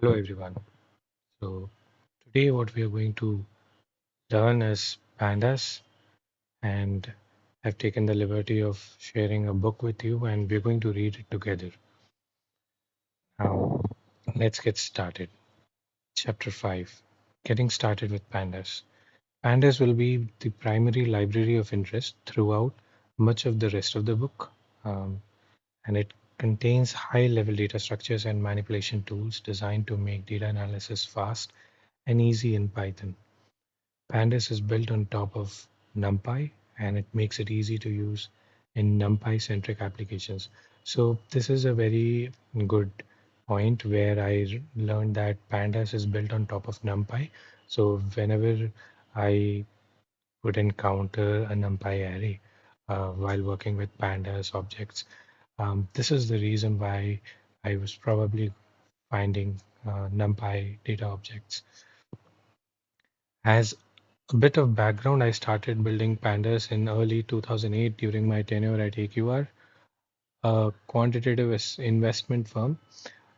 Hello everyone. So today what we are going to learn is pandas, and I've taken the liberty of sharing a book with you and we're going to read it together. Now let's get started. Chapter 5. Getting started with pandas. Pandas will be the primary library of interest throughout much of the rest of the book. Um, and it contains high-level data structures and manipulation tools designed to make data analysis fast and easy in Python. Pandas is built on top of NumPy, and it makes it easy to use in NumPy-centric applications. So this is a very good point where I learned that Pandas is built on top of NumPy. So whenever I would encounter a NumPy array while working with Pandas objects, this is the reason why I was probably finding NumPy data objects. As a bit of background, I started building pandas in early 2008 during my tenure at AQR, a quantitative investment firm.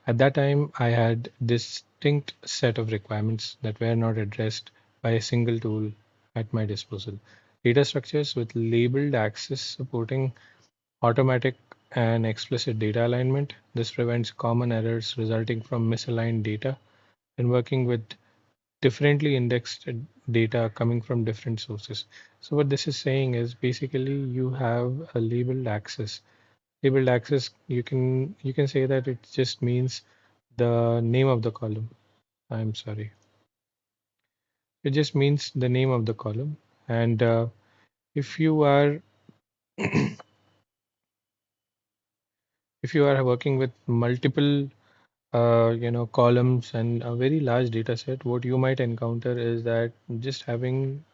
At that time, I had distinct set of requirements that were not addressed by a single tool at my disposal. Data structures with labeled access supporting automatic and explicit data alignment. This prevents common errors resulting from misaligned data and working with differently indexed data coming from different sources. So what this is saying is basically you have a labeled access. Labeled access, you can say that it just means the name of the column. I'm sorry. It just means the name of the column. And if you are if you are working with multiple columns and a very large data set, what you might encounter is that just having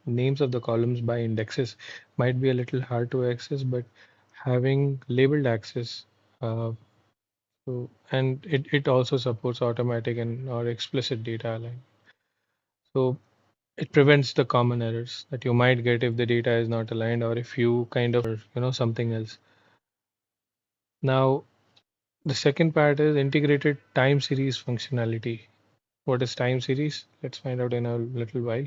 names of the columns by indexes might be a little hard to access, but having labeled access, uh, and it also supports automatic and or explicit data align. So it prevents the common errors that you might get if the data is not aligned or if you kind of something else. Now, the second part is integrated time series functionality. What is time series? Let's find out in a little while.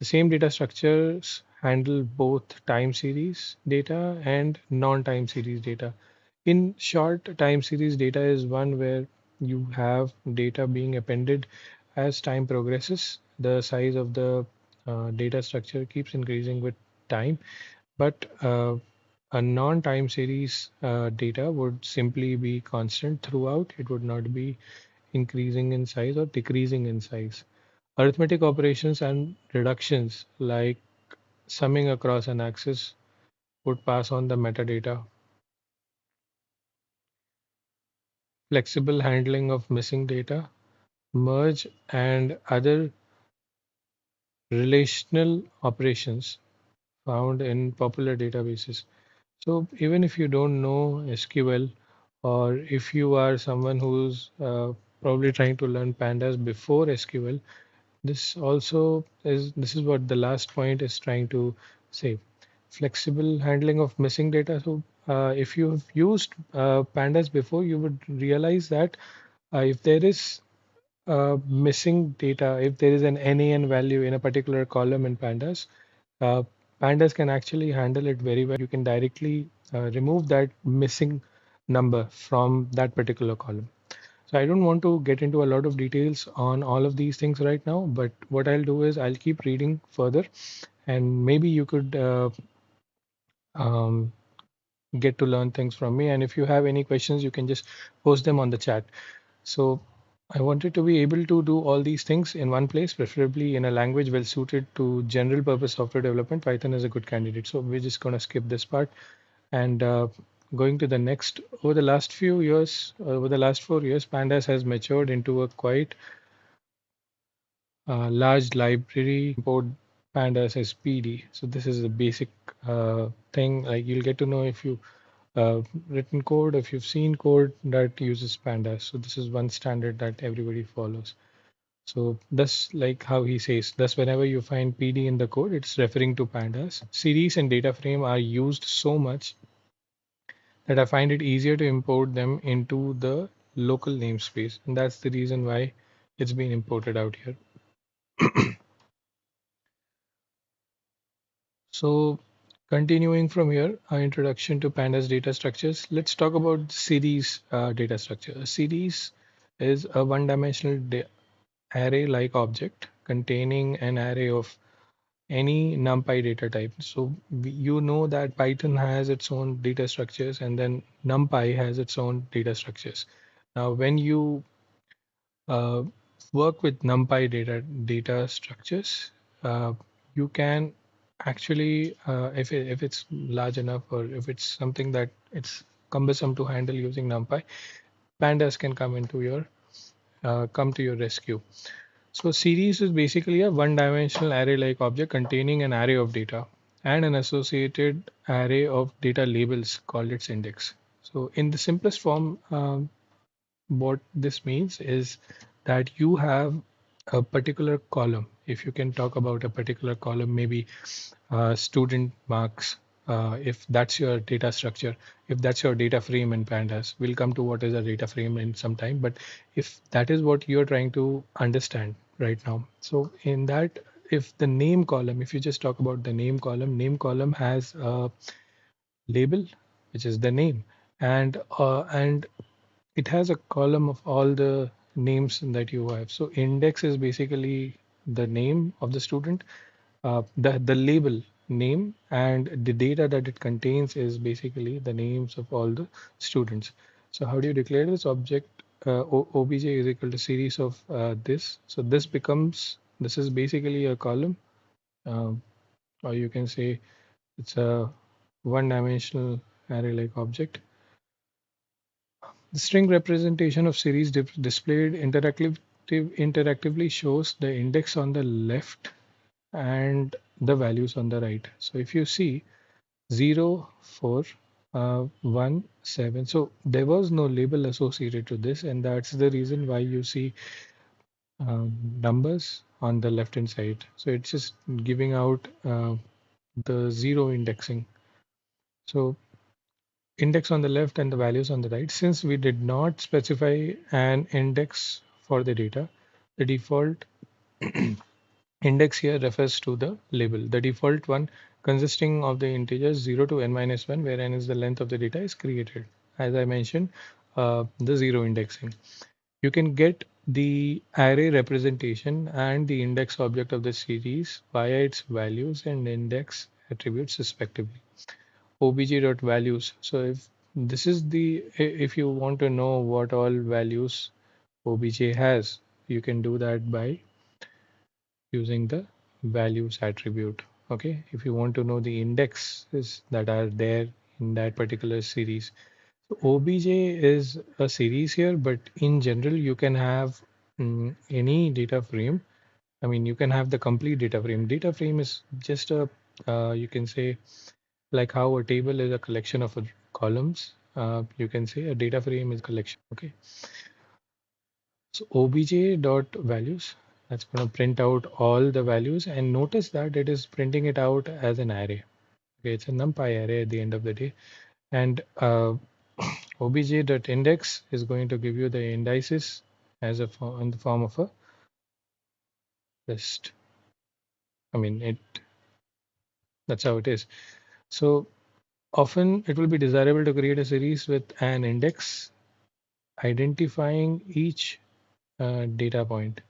The same data structures handle both time series data and non-time series data. In short, time series data is one where you have data being appended as time progresses. The size of the data structure keeps increasing with time, but a non-time series data would simply be constant throughout. It would not be increasing in size or decreasing in size. Arithmetic operations and reductions, like summing across an axis, would pass on the metadata. Flexible handling of missing data, merge, and other relational operations found in popular databases. So even if you don't know SQL, or if you are someone who's probably trying to learn pandas before SQL, this is what the last point is trying to say. Flexible handling of missing data. So if you've used pandas before, you would realize that if there is missing data, if there is an NaN value in a particular column in pandas, uh, pandas can actually handle it very well. You can directly remove that missing number from that particular column. So I don't want to get into a lot of details on all of these things right now, but what I'll do is I'll keep reading further, and maybe you could um, get to learn things from me. And if you have any questions, you can just post them on the chat. So I wanted to be able to do all these things in one place, preferably in a language well suited to general purpose software development. Python is a good candidate. So we're just going to skip this part and going to the next. Over the last 4 years, Pandas has matured into a quite large library. Import Pandas as PD. So this is a basic thing. Like you'll get to know if you written code, if you've seen code that uses pandas. So this is one standard that everybody follows. So that's like how he says, thus whenever you find PD in the code, it's referring to pandas. Series and data frame are used so much that I find it easier to import them into the local namespace, and that's the reason why it's been imported out here. So continuing from here, our introduction to pandas data structures, let's talk about series data structure. A series is a one-dimensional array-like object containing an array of any NumPy data type. So you know that Python has its own data structures and then NumPy has its own data structures. Now, when you uh, work with NumPy data structures, you can actually, if it's large enough or if it's something that it's cumbersome to handle using NumPy, Pandas can come to your rescue. So series is basically a one-dimensional array-like object containing an array of data and an associated array of data labels called its index. So in the simplest form, what this means is that you have a particular column. If you can talk about a particular column, maybe student marks, if that's your data structure, if that's your data frame in Pandas, we'll come to what is a data frame in some time. But if that is what you're trying to understand right now, so in that, if the name column, if you just talk about the name column has a label, which is the name, and it has a column of all the names that you have. So index is basically the name of the student, the label name, and the data that it contains is basically the names of all the students. So how do you declare this object? Obj is equal to series of this. So this is basically a column, um, or you can say it's a one-dimensional array-like object. The string representation of series displayed interactively shows the index on the left and the values on the right. So if you see 0, 4, 1, 7, so there was no label associated to this, and that's the reason why you see numbers on the left hand side. So it's just giving out the zero indexing. So index on the left and the values on the right. Since we did not specify an index for the data, the default index here refers to the label. The default one consisting of the integers 0 to n minus 1, where n is the length of the data, is created. As I mentioned, the zero indexing. You can get the array representation and the index object of the series via its values and index attributes respectively. Obj.values. So if this is if you want to know what all values obj has, you can do that by using the values attribute. Okay, if you want to know the indexes that are there in that particular series. So obj is a series here, but in general you can have any data frame. I mean, you can have the complete data frame. Data frame is just a you can say, like how a table is a collection of columns, you can say a data frame is a collection. Okay, so obj dot values, that's going to print out all the values, and notice that it is printing it out as an array. Okay, it's a numpy array at the end of the day, and obj dot index is going to give you the indices as a in the form of a list. I mean, that's how it is. So often it will be desirable to create a series with an index identifying each data point.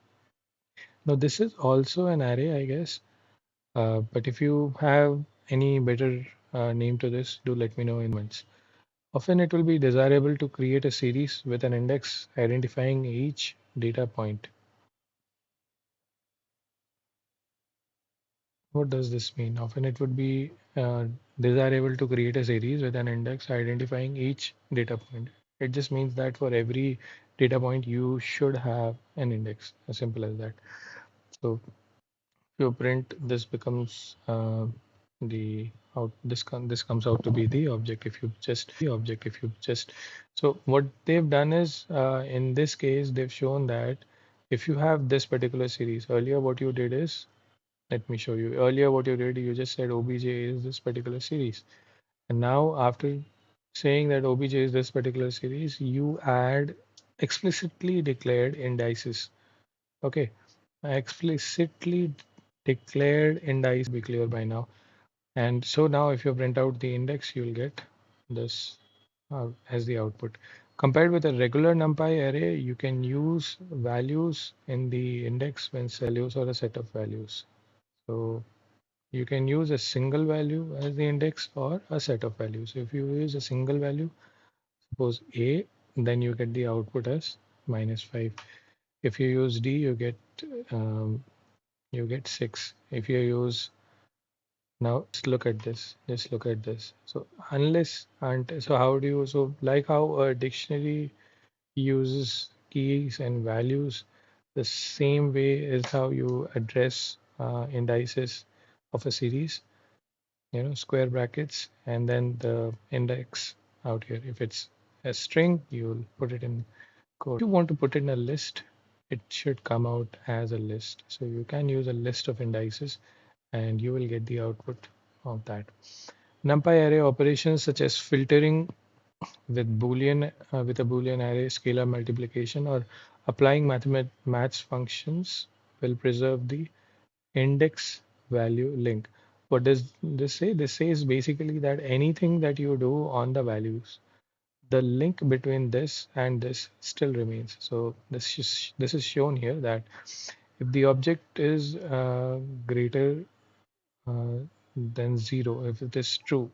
Now this is also an array, I guess, but if you have any better name to this, do let me know in comments. Often it will be desirable to create a series with an index identifying each data point. What does this mean? Often it would be desirable to create a series with an index identifying each data point. It just means that for every data point, you should have an index, as simple as that. So if you print, this becomes the out. This comes out to be the object. If you just so what they've done is in this case they've shown that if you have this particular series, earlier what you did is, let me show you. Earlier, what you did, you just said obj is this particular series. And now, after saying that obj is this particular series, you add explicitly declared indices. Okay, explicitly declared indices be clear by now. And so now if you print out the index, you'll get this as the output. Compared with a regular NumPy array, you can use values in the index when values or a set of values. So you can use a single value as the index or a set of values. If you use a single value, suppose A, then you get the output as -5. If you use D, um, you get 6. If you use Now just look at this. Just look at this. So unless and so how do you so like how a dictionary uses keys and values, the same way is how you address indices of a series. Square brackets and then the index out here. If it's a string, you'll put it in code. If you want to put in a list, it should come out as a list. So you can use a list of indices and you will get the output of that. NumPy array operations such as filtering with a Boolean array, scalar multiplication, or applying maths functions will preserve the index value link. What does this say? This says basically that anything that you do on the values, the link between this and this still remains. So this is shown here that if the object is greater than 0, if it is true,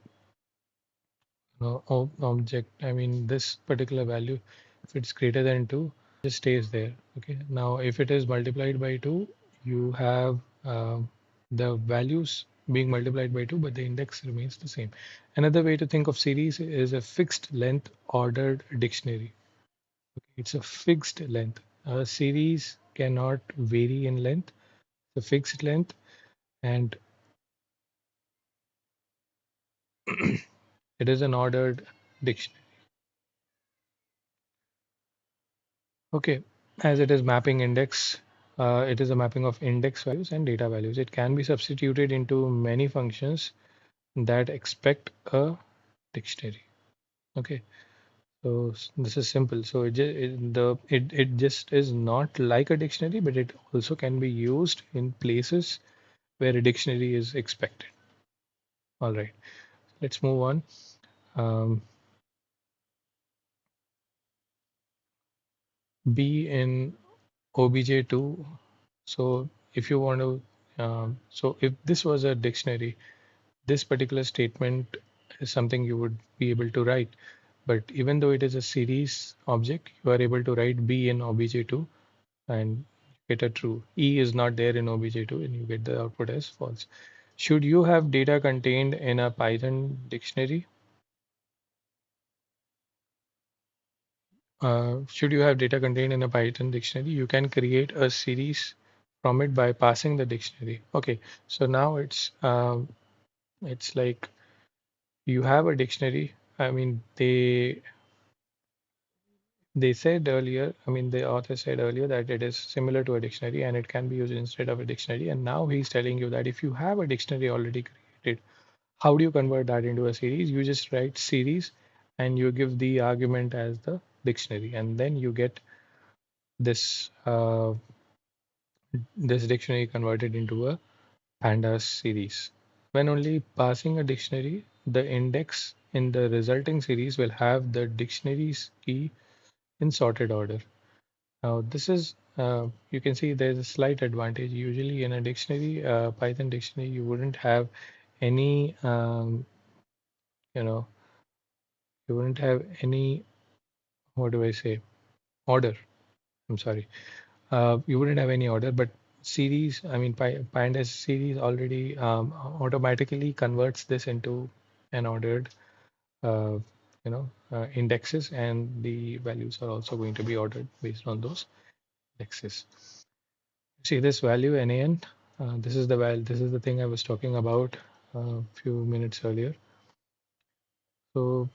object, I mean this particular value, if it's greater than 2, just stays there. Okay. Now, if it is multiplied by 2, you have the values being multiplied by 2, but the index remains the same. Another way to think of series is a fixed length ordered dictionary. It's a fixed length. A series cannot vary in length. It's a fixed length, and it is an ordered dictionary. Okay, as it is mapping index, it is a mapping of index values and data values. It can be substituted into many functions that expect a dictionary. Okay, so this is simple. So it just is not like a dictionary, but it also can be used in places where a dictionary is expected. All right, let's move on. Um, B in OBJ2. So if you want to, so if this was a dictionary, this particular statement is something you would be able to write. But even though it is a series object, you are able to write B in OBJ2 and get a true. E is not there in OBJ2 and you get the output as false. Should you have data contained in a Python dictionary? Should you have data contained in a Python dictionary, you can create a series from it by passing the dictionary. Okay, so now it's like you have a dictionary. I mean, they said earlier, I mean, the author said earlier that it is similar to a dictionary and it can be used instead of a dictionary. And now he's telling you that if you have a dictionary already created, how do you convert that into a series? You just write series and you give the argument as the dictionary, and then you get this this dictionary converted into a Pandas series. When only passing a dictionary, the index in the resulting series will have the dictionary's key in sorted order. Now, this is you can see there's a slight advantage. Usually, in a dictionary, Python dictionary, you wouldn't have any, you know, you wouldn't have any, what do I say, order. I'm sorry. You wouldn't have any order, but series, I mean, Pandas series already automatically converts this into an ordered, uh, indexes, and the values are also going to be ordered based on those indexes. See this value NaN. This is the thing I was talking about a few minutes earlier. So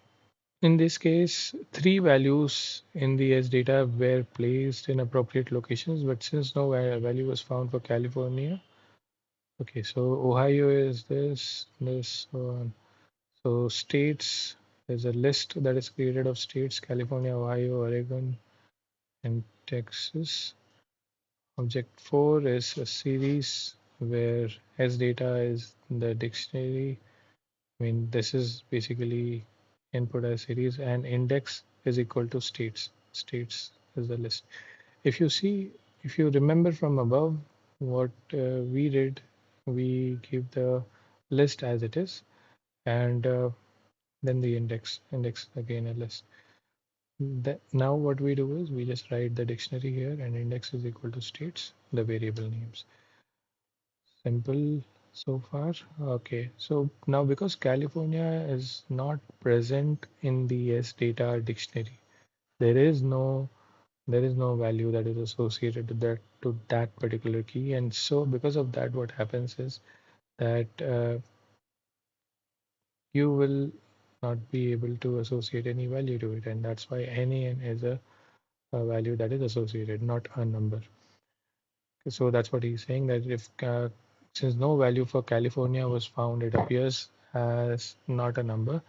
in this case, three values in the S data were placed in appropriate locations, but since no value was found for California, okay, so Ohio is this, so on. So states, there's a list that is created of states: California, Ohio, Oregon. indexes. Object 4 is a series where S data is the dictionary. I mean, this is basically input as series, and index is equal to states. States is the list. If you see, if you remember from above what we did, we give the list as it is, and then the index again a list. Now what we do is we just write the dictionary here, and index is equal to states, the variable names. Simple so far. Okay, so now because California is not present in the S data dictionary, there is no value that is associated to that particular key, and so because of that, what happens is that you will not be able to associate any value to it, and that's why NaN is a value that is associated, not a number. So that's what he's saying, that if since no value for California was found, it appears as not a number,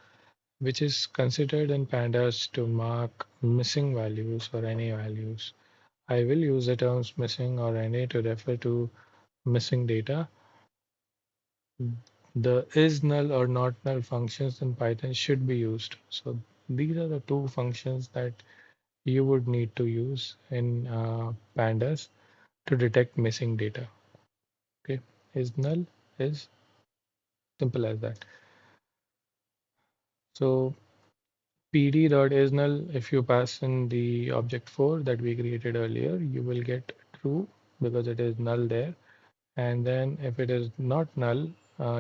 which is considered in pandas to mark missing values or NA values. I will use the terms missing or NA to refer to missing data. The is null or not null functions in Python should be used. So these are the two functions that you would need to use in pandas to detect missing data. Okay, is null is simple as that. So pd.isNull, if you pass in the object 4 that we created earlier, you will get true because it is null there. And then if it is not null,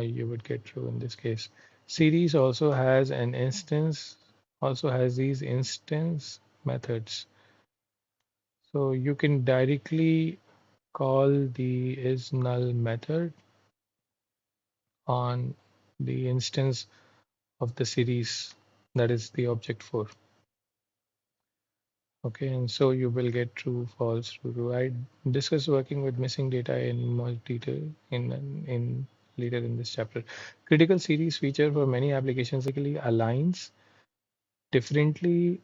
you would get true in this case. Series also has an instance, also has these instance methods. So you can directly call the is null method on the instance of the series, that is the object 4. Okay, and so you will get true, false, true. I discuss working with missing data in more detail in later in this chapter. Critical series feature for many applications basically aligns differently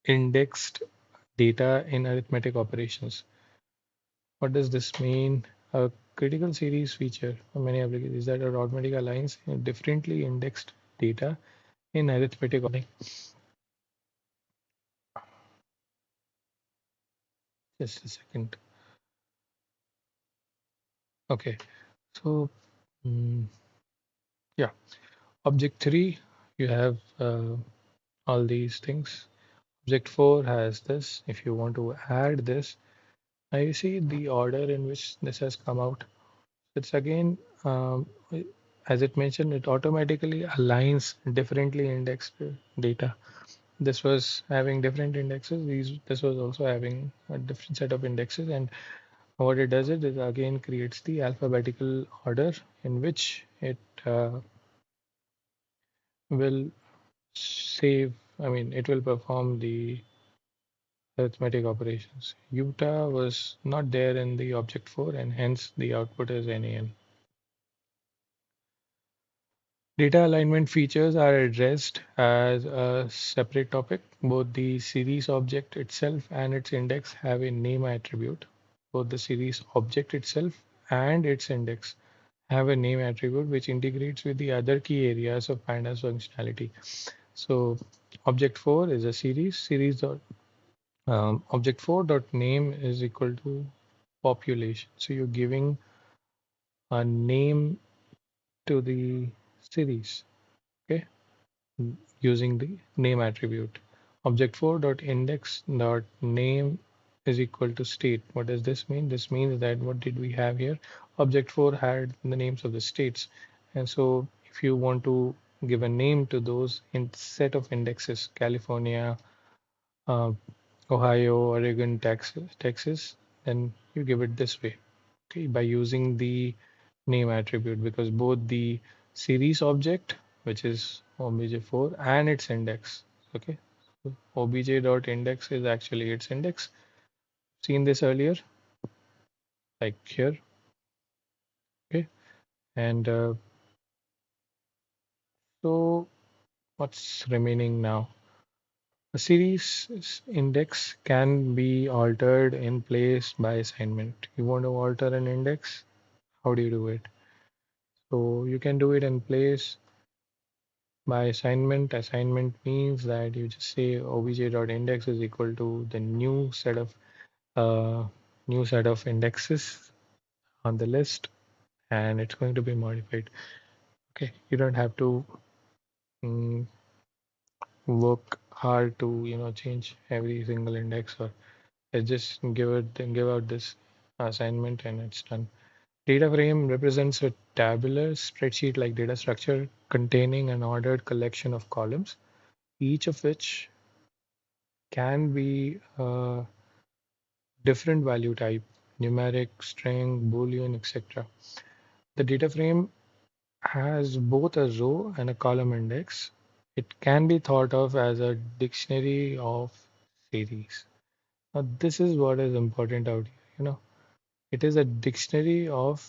indexed data in arithmetic operations. What does this mean? A critical series feature for many applications is that it automatically aligns differently indexed data in arithmetic. Just a second. Okay, so yeah. Object 3, you have all these things. Object 4 has this. If you want to add this, now you see the order in which this has come out. It's again, as it mentioned, it automatically aligns differently indexed data. This was having different indexes. This was also having a different set of indexes. And what it does is again creates the alphabetical order in which it will save, I mean, it will perform the arithmetic operations. Utah was not there in the object 4 and hence the output is NaN. Data alignment features are addressed as a separate topic. Both the series object itself and its index have a name attribute. Both the series object itself and its index have a name attribute which integrates with the other key areas of pandas functionality. So object 4 is a series object 4 dot name is equal to population. So you're giving a name to the series, okay, using the name attribute. Object 4 dot index dot name is equal to state. What does this mean? This means that what did we have here? Object 4 had the names of the states, and so if you want to give a name to those in set of indexes, California, uh, Ohio, Oregon, Texas, then you give it this way, okay, by using the name attribute, because both the series object, which is obj4, and its index, okay, so obj.index is actually its index. Seen this earlier, like here, okay, and so what's remaining now? A series index can be altered in place by assignment. You want to alter an index? How do you do it? So you can do it in place by assignment. Assignment means that you just say obj.index is equal to the uh, new set of indexes on the list, and it's going to be modified. Okay, you don't have to mm, work hard to change every single index, or just give out this assignment and it's done. Data frame represents a tabular spreadsheet like data structure containing an ordered collection of columns, each of which can be a different value type: numeric, string, boolean, etc. The data frame has both a row and a column index. It can be thought of as a dictionary of series. Now, this is what is important out here. It is a dictionary of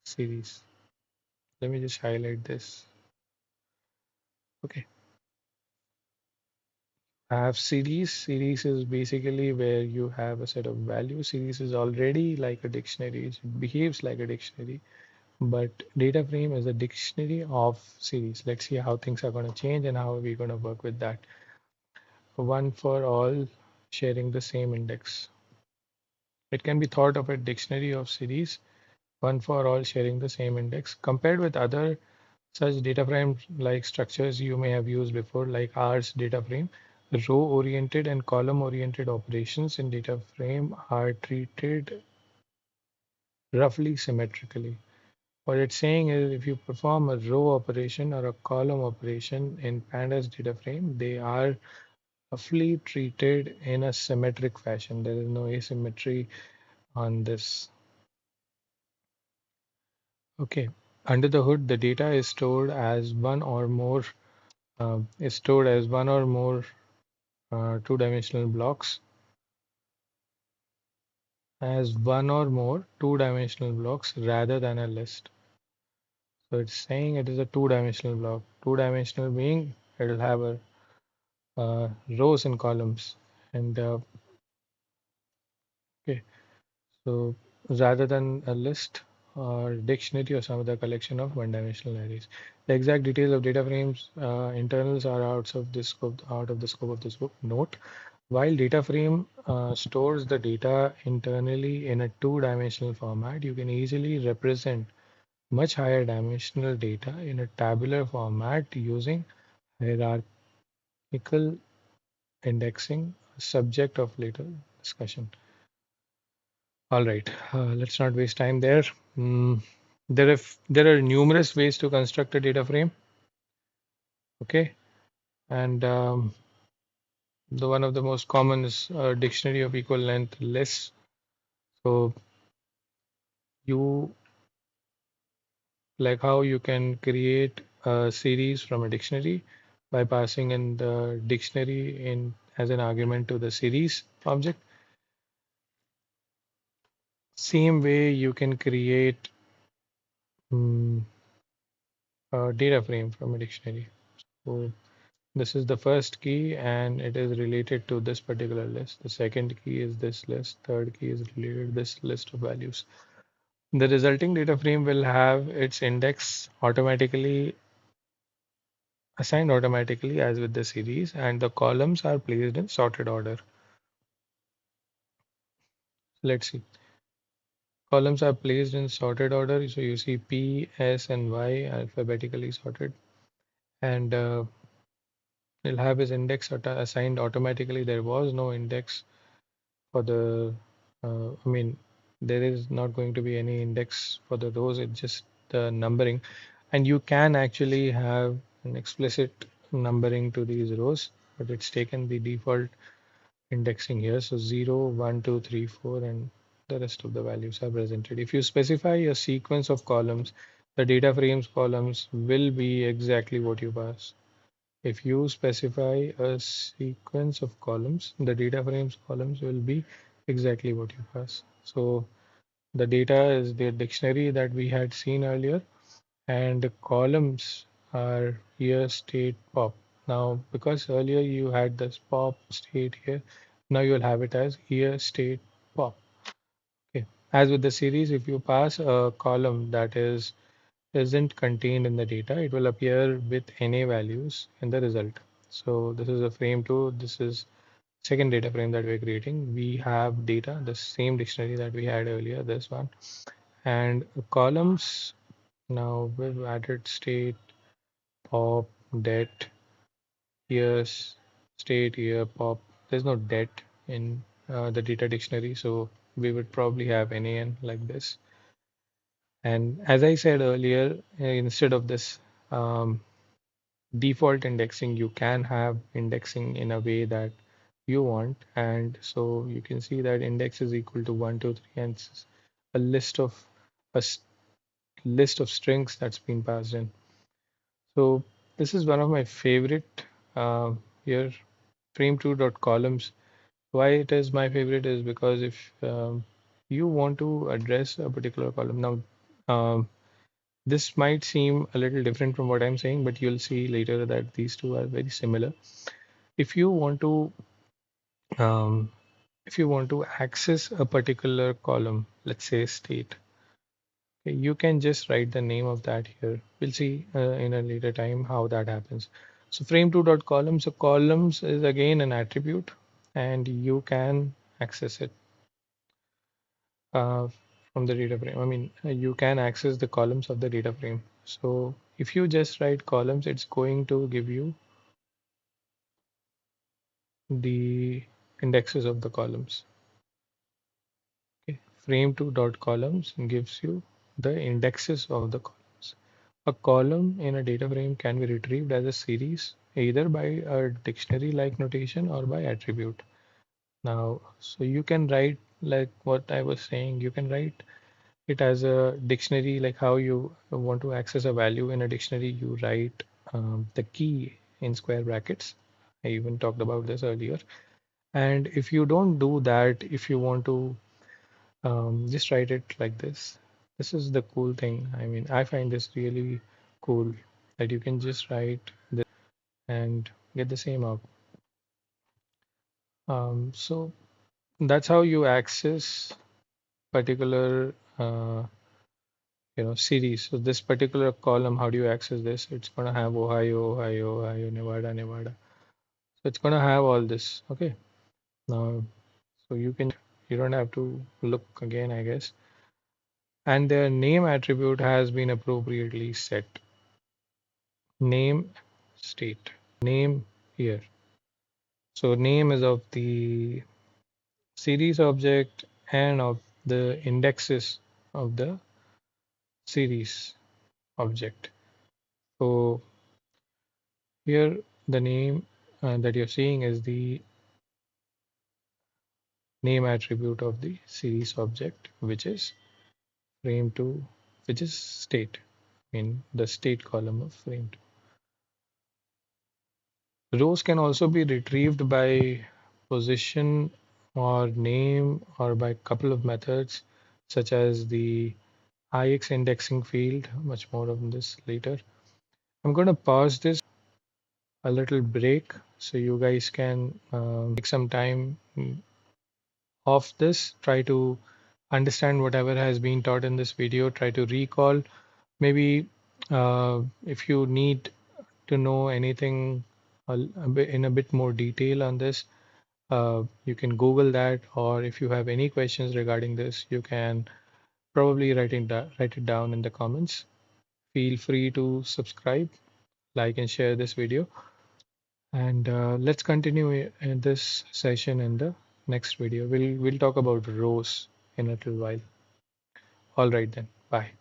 series. Let me just highlight this. Okay. I have series. Series is basically where you have a set of values. Series is already like a dictionary. It behaves like a dictionary. But data frame is a dictionary of series. Let's see how things are going to change and how we're going to work with that. One for all sharing the same index. It can be thought of a dictionary of series, one for all sharing the same index. Compared with other such data frame like structures you may have used before, like R's data frame, row oriented and column oriented operations in data frame are treated roughly symmetrically. What it's saying is if you perform a row operation or a column operation in Pandas data frame, they are roughly treated in a symmetric fashion. There is no asymmetry on this. Okay. Under the hood, the data is stored as one or more two-dimensional blocks rather than a list. So it's saying it is a two-dimensional block. Two-dimensional being it will have a rows and columns. And okay, so rather than a list or dictionary or some other collection of one-dimensional arrays. The exact details of data frames internals are out of the scope of this book. Note, while data frame stores the data internally in a two-dimensional format, you can easily represent much higher dimensional data in a tabular format using hierarchical indexing, a subject of later discussion. All right, let's not waste time there. Mm, there are numerous ways to construct a data frame. Okay, and the one of the most common is a dictionary of equal length lists. So you like how you can create a series from a dictionary by passing in the dictionary in as an argument to the series object. Same way you can create mm, a data frame from a dictionary. So this is the first key and it is related to this particular list. The second key is this list. Third key is related to this list of values. The resulting data frame will have its index assigned automatically as with the series, and the columns are placed in sorted order. Let's see. Columns are placed in sorted order. So you see P, S, and Y alphabetically sorted. And it'll have its index assigned automatically. There was no index for I mean, there is not going to be any index for the rows. It's just the numbering. And you can actually have an explicit numbering to these rows, but it's taken the default indexing here. So 0, 1, 2, 3, 4, and the rest of the values are presented. If you specify a sequence of columns, the data frames columns will be exactly what you pass. If you specify a sequence of columns, the data frames columns will be exactly what you pass. So the data is the dictionary that we had seen earlier, and the columns are here state pop. Now, because earlier you had this pop state here, now you'll have it as here state pop. Okay. As with the series, if you pass a column that isn't contained in the data, it will appear with NA values in the result. So this is a frame two. This is second data frame that we're creating. We have data, the same dictionary that we had earlier, this one, and columns. Now we've added state, pop, det, years, state, year, pop. There's no det in the data dictionary, so we would probably have NaN like this. And as I said earlier, instead of this um, default indexing, you can have indexing in a way that you want. And so you can see that index is equal to 1, 2, 3, and it's a list of a list of strings that's been passed in. So this is one of my favorite here, frame2.columns. Why it is my favorite is because if you want to address a particular column now, this might seem a little different from what I'm saying, but you'll see later that these two are very similar. If you want to um, if you want to access a particular column, let's say state, okay, you can just write the name of that here. We'll see in a later time how that happens. So frame2.columns, so columns is again an attribute, and you can access it uh, from the data frame. I mean, you can access the columns of the data frame. So if you just write columns, it's going to give you the indexes of the columns. Okay. Frame2.columns gives you the indexes of the columns. A column in a data frame can be retrieved as a series either by a dictionary-like notation or by attribute. Now, so you can write like what I was saying, you can write it as a dictionary, like how you want to access a value in a dictionary, you write the key in square brackets. I even talked about this earlier. And if you don't do that, if you want to just write it like this, this is the cool thing. I mean, I find this really cool that you can just write this and get the same out. So that's how you access particular series. So this particular column, how do you access this? It's gonna have Ohio, Ohio, Ohio, Nevada, Nevada. So it's gonna have all this. Okay. Now, so you don't have to look again, I guess. And their name attribute has been appropriately set. Name state, name here. So name is of the series object and of the indexes of the series object. So here the name that you're seeing is the name attribute of the series object, which is frame2, which is state in the state column of frame2. Rows can also be retrieved by position or name or by a couple of methods such as the IX indexing field. Much more on this later. I'm going to pause this a little break so you guys can take some time off this. Try to understand whatever has been taught in this video. Try to recall. Maybe if you need to know anything in a bit more detail on this, you can Google that, or if you have any questions regarding this, you can probably write it down in the comments. Feel free to subscribe, like, and share this video. And let's continue in this session in the next video. We'll talk about rows in a little while. All right then. Bye.